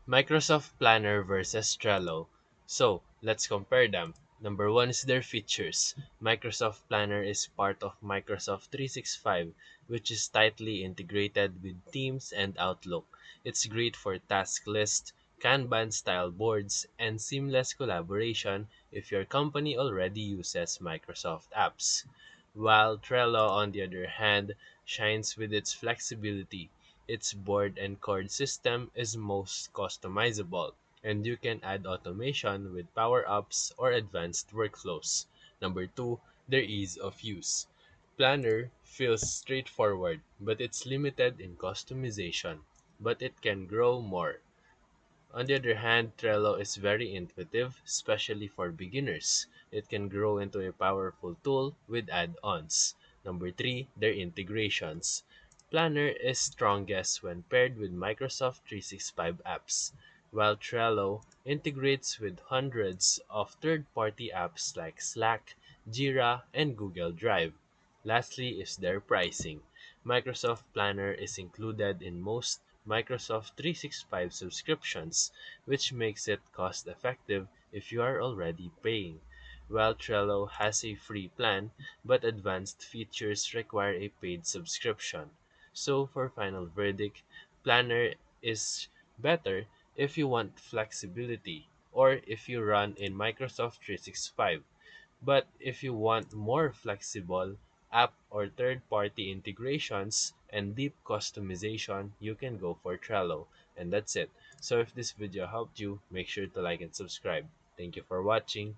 Microsoft Planner versus Trello. So, let's compare them. Number one is their features. Microsoft Planner is part of Microsoft 365, which is tightly integrated with Teams and Outlook. It's great for task lists, Kanban style boards, and seamless collaboration if your company already uses Microsoft apps. While Trello, on the other hand, shines with its flexibility. Its board and card system is most customizable, and you can add automation with power-ups or advanced workflows. Number two, their ease of use. Planner feels straightforward, but it's limited in customization, but it can grow more. On the other hand, Trello is very intuitive, especially for beginners. It can grow into a powerful tool with add-ons. Number three, their integrations. Planner is strongest when paired with Microsoft 365 apps, while Trello integrates with hundreds of third-party apps like Slack, Jira, and Google Drive. Lastly is their pricing. Microsoft Planner is included in most Microsoft 365 subscriptions, which makes it cost effective if you are already paying. While Trello has a free plan, but advanced features require a paid subscription. So for final verdict, Planner is better if you want flexibility or if you run in Microsoft 365. But if you want more flexible app or third-party integrations and deep customization, you can go for Trello. And that's it. So if this video helped you, make sure to like and subscribe. Thank you for watching.